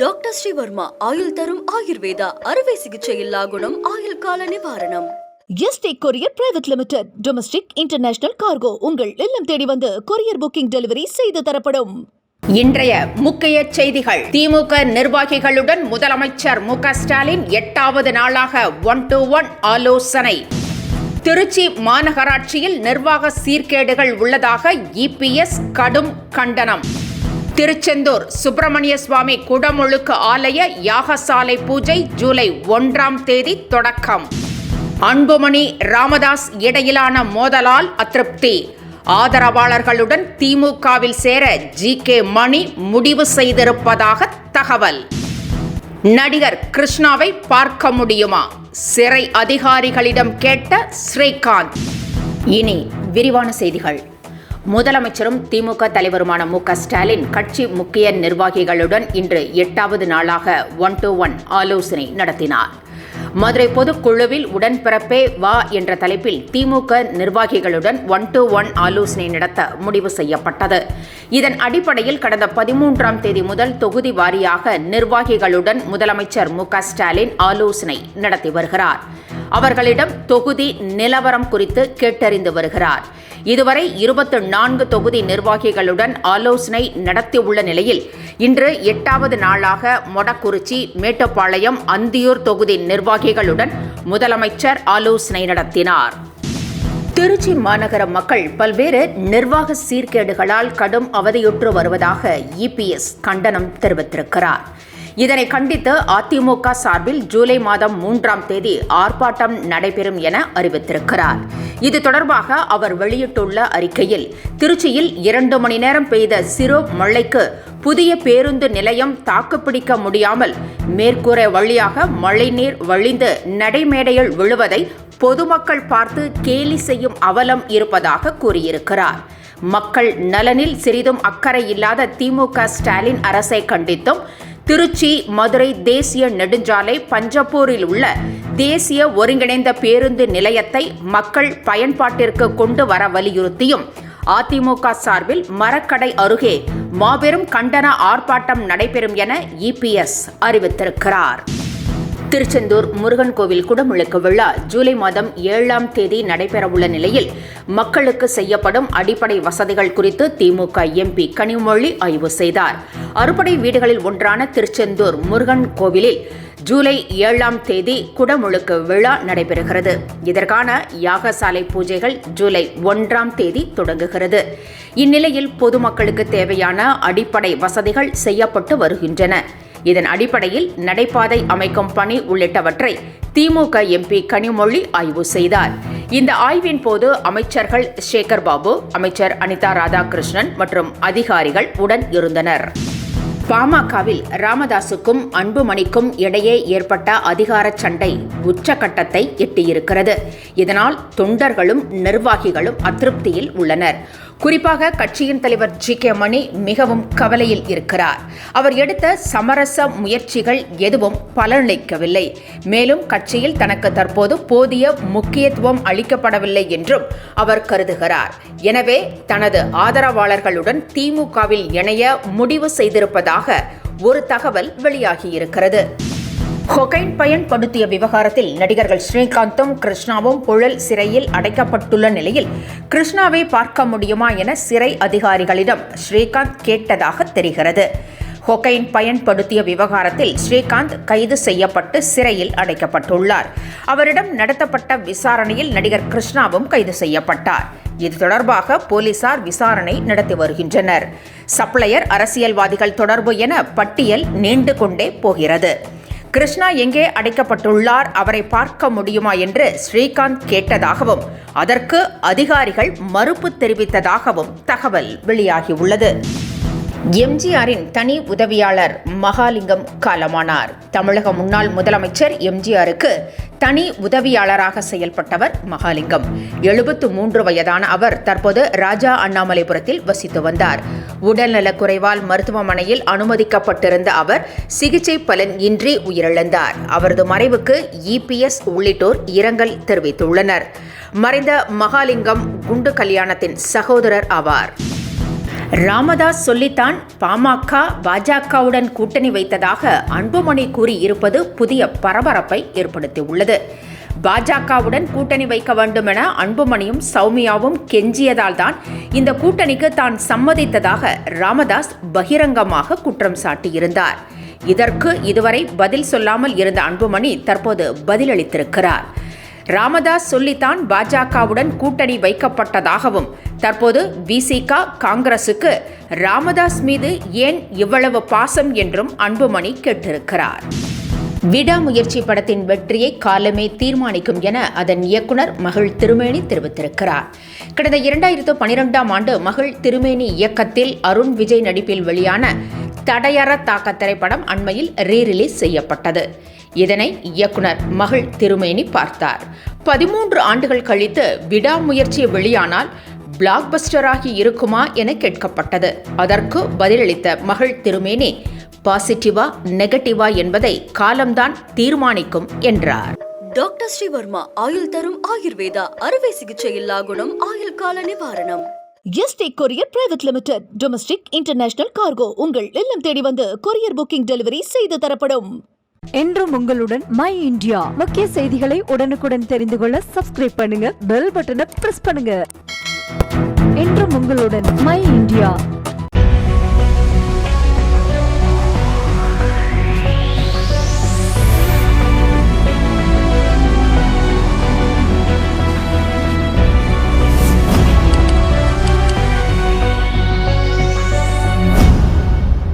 Doctor Sreevarma ஆயுள் தரும் ஆயுர்வேதா அறுவை சிகிச்சையில்லா குணம் ஆயுள் கால நிவாரணம். Yesterday courier private limited domestic international cargo உங்கள் இல்லம் தேடி வந்து கொரியர் புக்கிங் டெலிவரி செய்து தரப்படும். இன்றைய முக்கிய செய்திகள். திமுக நிர்வாகிகளுடன் முதலமைச்சர் மு.க. ஸ்டாலின் 8வது நாளாக 1-to-1 ஆலோசனை. திருச்சி மாநகராட்சியில் நிர்வாக சீர்கேடுகள் உள்ளதாக இபிஎஸ் கடும் கண்டனம். திருச்செந்தூர் சுப்பிரமணிய சுவாமி குடமுழுக்கு ஆலய யாகசாலை பூஜை ஜூலை 1ஆம் தேதி தொடக்கம். அன்புமணி ராமதாஸ் இடையிலான மோதலால் அதிருப்தி. ஆதரவாளர்களுடன் திமுகவில் சேர ஜி.கே. மணி முடிவு செய்திருப்பதாக தகவல். நடிகர் கிருஷ்ணாவை பார்க்க முடியுமா? சிறை அதிகாரிகளிடம் கேட்ட ஸ்ரீகாந்த். இனி விரிவான செய்திகள். முதலமைச்சரும் திமுக தலைவருமான மு.க. ஸ்டாலின் கட்சி முக்கிய நிர்வாகிகளுடன் இன்று 8வது நாளாக 1-to-1 ஆலோசனை நடத்தினார். மதுரை பொதுக்குழுவில் உடன்பிறப்பே வா என்ற தலைப்பில் திமுக நிர்வாகிகளுடன் 1-to-1 ஆலோசனை நடத்த முடிவு செய்யப்பட்டது. இதன் அடிப்படையில் கடந்த 13ஆம் தேதி முதல் தொகுதி வாரியாக நிர்வாகிகளுடன் முதலமைச்சர் மு.க. ஸ்டாலின் ஆலோசனை நடத்தி வருகிறார். அவர்களிடம் தொகுதி நிலவரம் குறித்து கேட்டறிந்து வருகிறார். இதுவரை 24 தொகுதி நிர்வாகிகளுடன் ஆலோசனை நடத்தியுள்ள நிலையில் இன்று 8வது நாளாக மொடக்குறிச்சி, மேட்டுப்பாளையம், அந்தியூர் தொகுதி நிர்வாகிகளுடன் முதலமைச்சர் ஆலோசனை நடத்தினார். திருச்சி மாநகர மக்கள் பல்வேறு நிர்வாக சீர்கேடுகளால் கடும் அவதியுற்று வருவதாக இபிஎஸ் கண்டனம் தெரிவித்திருக்கிறார். இதனை கண்டித்து அதிமுக சார்பில் ஜூலை மாதம் 3ஆம் தேதி ஆர்ப்பாட்டம் நடைபெறும் என அறிவித்திருக்கிறார். இது தொடர்பாக அவர் வெளியிட்டுள்ள அறிக்கையில், திருச்சியில் 2 மணி நேரம் பெய்த சிறு மழைக்கு புதிய பேருந்து நிலையம் தாக்குப்பிடிக்க முடியாமல் மேற்கூரை வழியாக மழைநீர் வழிந்து நடைமேடையில் விழுவதை பொதுமக்கள் பார்த்து கேலி செய்யும் அவலம் இருப்பதாக கூறியிருக்கிறார். மக்கள் நலனில் சிறிதும் அக்கறை இல்லாத திமுக ஸ்டாலின் அரசை கண்டித்தும் திருச்சி மதுரை தேசிய நெடுஞ்சாலை பஞ்சப்பூரில் உள்ள தேசிய ஒருங்கிணைந்த பேருந்து நிலையத்தை மக்கள் பயன்பாட்டிற்கு கொண்டு வர வலியுறுத்தியும் அதிமுக சார்பில் மரக்கடை அருகே மாபெரும் கண்டன ஆர்ப்பாட்டம் நடைபெறும் என இபிஎஸ் அறிவித்திருக்கிறார். திருச்செந்தூர் முருகன் கோவில் குடமுழுக்கு விழா ஜூலை மாதம் 7ஆம் தேதி நடைபெறவுள்ள நிலையில் மக்களுக்கு செய்யப்படும் அடிப்படை வசதிகள் குறித்து திமுக எம்பி கனிமொழி ஆய்வு செய்தார். அறுபடை வீடுகளில் ஒன்றான திருச்செந்தூர் முருகன் கோவிலில் ஜூலை 7ஆம் தேதி குடமுழுக்கு விழா நடைபெறுகிறது. இதற்கான யாகசாலை பூஜைகள் ஜூலை 1ஆம் தேதி தொடங்குகிறது. இந்நிலையில் பொதுமக்களுக்கு தேவையான அடிப்படை வசதிகள் செய்யப்பட்டு வருகின்றன. இதன் அடிப்படையில் நடைபாதை அமைக்கும் பணி உள்ளிட்டவற்றை திமுக எம்பி கனிமொழி ஆய்வு செய்தார். இந்த ஆய்வின் போது அமைச்சர்கள் சேகர் பாபு, அமைச்சர் அனிதா ராதாகிருஷ்ணன் மற்றும் அதிகாரிகள் உடன் இருந்தனர். பாமகவில் ராமதாசுக்கும் அன்புமணிக்கும் இடையே ஏற்பட்ட அதிகார சண்டை உச்சகட்டத்தை எட்டியிருக்கிறது. இதனால் தொண்டர்களும் நிர்வாகிகளும் அதிருப்தியில் உள்ளனர். குறிப்பாக கட்சியின் தலைவர் ஜி.கே. மணி மிகவும் கவலையில் இருக்கிறார். அவர் எடுத்த சமரச முயற்சிகள் எதுவும் பலனளிக்கவில்லை. மேலும் கட்சியில் தனக்கு தற்போது போதிய முக்கியத்துவம் அளிக்கப்படவில்லை என்றும் அவர் கருதுகிறார். எனவே தனது ஆதரவாளர்களுடன் திமுகவில் இணைய முடிவு செய்திருப்பதாக ஒரு தகவல் வெளியாகியிருக்கிறது. கொகைன் பயன்படுத்திய விவகாரத்தில் நடிகர்கள் ஸ்ரீகாந்தும் கிருஷ்ணாவும் புழல் சிறையில் அடைக்கப்பட்டுள்ள நிலையில் கிருஷ்ணாவை பார்க்க முடியுமா என சிறை அதிகாரிகளிடம் ஸ்ரீகாந்த் கேட்டதாக தெரிகிறது. கொகைன் பயன்படுத்திய விவகாரத்தில் ஸ்ரீகாந்த் கைது செய்யப்பட்டு சிறையில் அடைக்கப்பட்டுள்ளார். அவரிடம் நடத்தப்பட்ட விசாரணையில் நடிகர் கிருஷ்ணாவும் கைது செய்யப்பட்டார். இது தொடர்பாக போலீசார் விசாரணை நடத்தி வருகின்றனர். சப்ளையர், அரசியல்வாதிகள் தொடர்பு என பட்டியல் நீண்டு கொண்டே போகிறது. கிருஷ்ணா எங்கே அடைக்கப்பட்டுள்ளார், அவரை பார்க்க முடியுமா என்று ஸ்ரீகாந்த் கேட்டதாகவும் அதற்கு அதிகாரிகள் மறுப்பு தெரிவித்ததாகவும் தகவல் வெளியாகியுள்ளது. எம்ஜிஆரின் தனி உதவியாளர் மகாலிங்கம் காலமானார். தமிழக முன்னாள் முதலமைச்சர் எம்ஜிஆருக்கு தனி உதவியாளராக செயல்பட்டவர் மகாலிங்கம். 73 வயதான அவர் தற்போது ராஜா அண்ணாமலைபுரத்தில் வசித்து வந்தார். உடல்நலக்குறைவால் மருத்துவமனையில் அனுமதிக்கப்பட்டிருந்த அவர் சிகிச்சை பலன் இன்றி உயிரிழந்தார். அவரது மறைவுக்கு இபிஎஸ் உள்ளிட்டோர் இரங்கல் தெரிவித்துள்ளனர். மறைந்த மகாலிங்கம் குண்டு கல்யாணத்தின் சகோதரர் ஆவார். ராமதாஸ் சொல்லித்தான் பாமக பாஜகவுடன் கூட்டணி வைத்ததாக அன்புமணி கூறியிருப்பது புதிய பரபரப்பை ஏற்படுத்தியுள்ளது. பாஜகவுடன் கூட்டணி வைக்க வேண்டும் என அன்புமணியும் சௌமியாவும் கெஞ்சியதால் தான் இந்த கூட்டணிக்கு தான் சம்மதித்ததாக ராமதாஸ் பகிரங்கமாக குற்றம் சாட்டியிருந்தார். இதற்கு இதுவரை பதில் சொல்லாமல் இருந்த அன்புமணி தற்போது பதிலளித்திருக்கிறார். ராமதாஸ் சொல்லித்தான் பாஜகவுடன் கூட்டணி வைக்கப்பட்டதாகவும் தற்போது விசிக காங்கிரசுக்கு ராமதாஸ் மீது ஏன் இவ்வளவு பாசம் என்றும் அன்புமணி கேட்டிருக்கிறார். விடாமுயற்சி படத்தின் வெற்றியை காலமே தீர்மானிக்கும் என அதன் இயக்குனர் மகள் திருமேனி தெரிவித்திருக்கிறார். கடந்த 2012ஆம் ஆண்டு மகள் திருமேனி இயக்கத்தில் அருண் விஜய் நடிப்பில் வெளியான தடையற தாக்க திரைப்படம் அண்மையில் ரீரிலீஸ் செய்யப்பட்டது. இதனை இயக்குனர் மகள் திருமேனி பார்த்தார். 13 ஆண்டுகள் கழித்து விடாமுயற்சி வெளியானால் பிளாக் பஸ்டராகி இருக்குமா என கேட்கப்பட்டது. அதற்கு பதிலளித்த மகள் திருமேனி பாசிட்டிவா நெகட்டிவா என்பதை காலம்தான் தீர்மானிக்கும் என்றார். டாக்டர் ஸ்ரீவர்மா ஆயுள் தரும் ஆயுர்வேதா அறுவை சிகிச்சை இல்லா குணம் ஆயுள் கால நிவாரணம். Yesterday courier private limited domestic international cargo உங்கள் இல்லம் தேடி வந்து கொரியர் புக்கிங் டெலிவரி செய்து தரப்படும். என்றும் உங்களுடன் மை இந்தியா. முக்கிய செய்திகளை உடனுக்குடன் தெரிந்து கொள்ள சப்ஸ்கிரைப் பண்ணுங்க, பெல் பட்டனை பிரஸ் பண்ணுங்க. என்றும் உங்களுடன் மை இந்தியா.